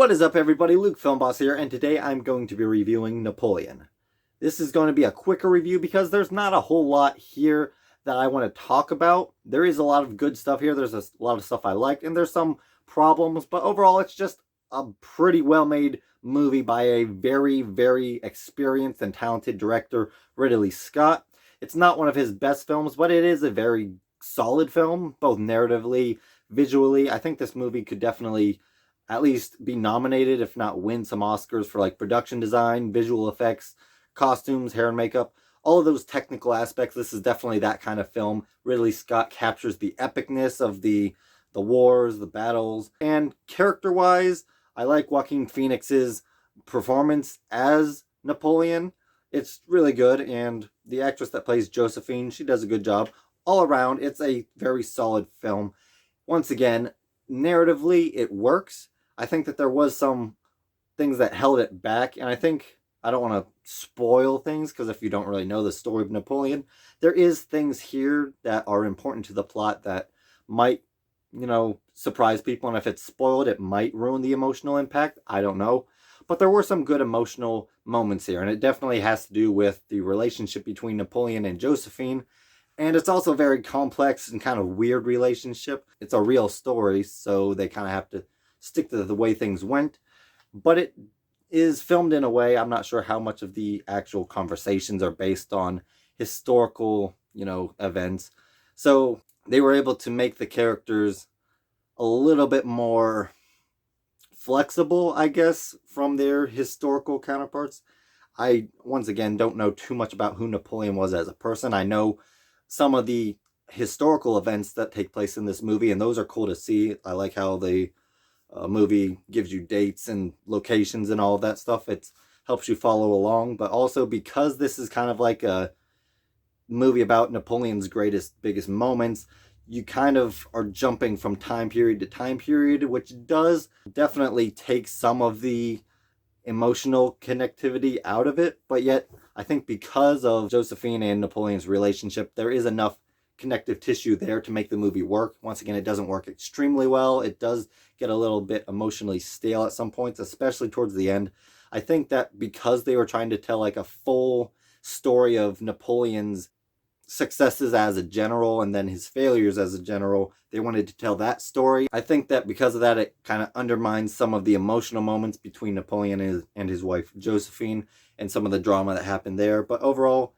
What is up, everybody? Luke Filmboss here, and today I'm going to be reviewing Napoleon. This is going to be a quicker review because there's not a whole lot here that I want to talk about. There is a lot of good stuff here. There's a lot of stuff I liked, and there's some problems, but overall it's just a pretty well-made movie by a very, very experienced and talented director, Ridley Scott. It's not one of his best films, but it is a very solid film, both narratively, visually. I think this movie could definitely at least be nominated, if not win some Oscars for like production design, visual effects, costumes, hair and makeup, all of those technical aspects. This is definitely that kind of film. Ridley Scott captures the epicness of the wars, the battles, and character-wise, I like Joaquin Phoenix's performance as Napoleon. It's really good, and the actress that plays Josephine, she does a good job. All around, it's a very solid film. Once again, narratively, it works. I think that there was some things that held it back, and I don't want to spoil things, because if you don't really know the story of Napoleon, there is things here that are important to the plot that might, surprise people, and if it's spoiled, it might ruin the emotional impact. I don't know. But there were some good emotional moments here, and it definitely has to do with the relationship between Napoleon and Josephine. And it's also a very complex and kind of weird relationship. It's a real story, so they kind of have to stick to the way things went. But it is filmed in a way, I'm not sure how much of the actual conversations are based on historical, events. So they were able to make the characters a little bit more flexible, I guess, from their historical counterparts. I, once again, don't know too much about who Napoleon was as a person. I know some of the historical events that take place in this movie, and those are cool to see. I like how the movie gives you dates and locations and all of that stuff. It helps you follow along, but also because this is kind of like a movie about Napoleon's biggest moments, you kind of are jumping from time period to time period, which does definitely take some of the emotional connectivity out of it. But yet, I think because of Josephine and Napoleon's relationship, there is enough connective tissue there to make the movie work. Once again, it doesn't work extremely well. It does get a little bit emotionally stale at some points, especially towards the end. I think that because they were trying to tell like a full story of Napoleon's successes as a general and then his failures as a general, they wanted to tell that story. I think that because of that, it kind of undermines some of the emotional moments between Napoleon and his wife Josephine and some of the drama that happened there. But overall,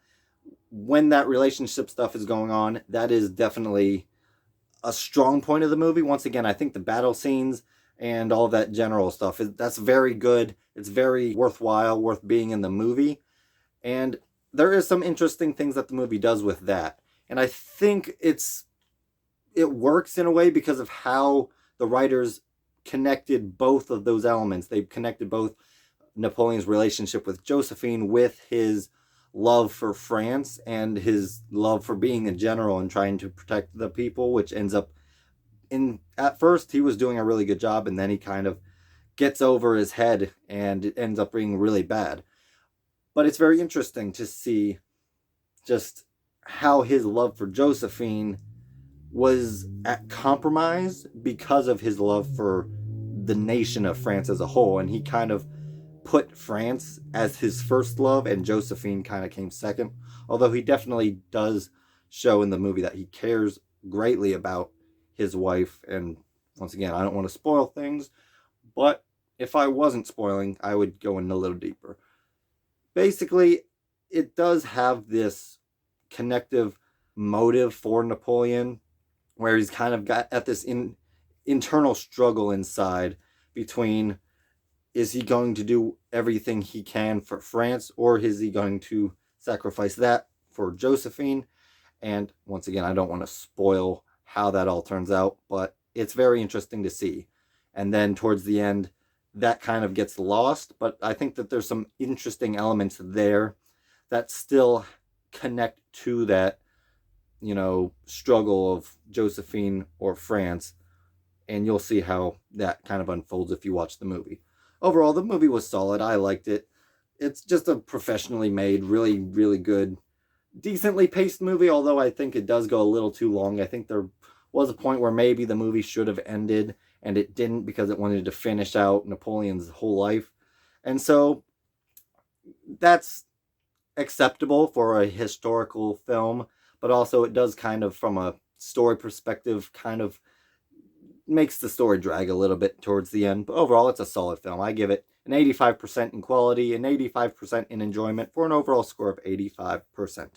when that relationship stuff is going on, that is definitely a strong point of the movie. Once again, I think the battle scenes and all of that general stuff, that's very good. It's very worthwhile, worth being in the movie. And there is some interesting things that the movie does with that. And I think it works in a way because of how the writers connected both of those elements. They connected both Napoleon's relationship with Josephine with his love for France and his love for being a general and trying to protect the people, which ends up at first he was doing a really good job, and then he kind of gets over his head and it ends up being really bad. But it's very interesting to see just how his love for Josephine was at compromise because of his love for the nation of France as a whole, and he kind of put France as his first love, and Josephine kind of came second. Although he definitely does show in the movie that he cares greatly about his wife. And once again, I don't want to spoil things, but if I wasn't spoiling, I would go in a little deeper. Basically, it does have this connective motive for Napoleon, where he's kind of got at this internal struggle inside between, is he going to do everything he can for France, or is he going to sacrifice that for Josephine? And once again, I don't want to spoil how that all turns out, but it's very interesting to see. And then towards the end, that kind of gets lost, but I think that there's some interesting elements there that still connect to that, struggle of Josephine or France, and you'll see how that kind of unfolds if you watch the movie. Overall, the movie was solid. I liked it. It's just a professionally made, really, really good, decently paced movie, although I think it does go a little too long. I think there was a point where maybe the movie should have ended and it didn't because it wanted to finish out Napoleon's whole life. And so that's acceptable for a historical film, but also it does kind of, from a story perspective, kind of makes the story drag a little bit towards the end. But overall, it's a solid film. I give it an 85% in quality and 85% in enjoyment for an overall score of 85%.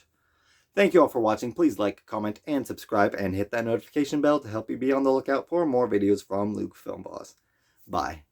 Thank you all for watching. Please like, comment, and subscribe, and hit that notification bell to help you be on the lookout for more videos from Luke Film Boss. Bye.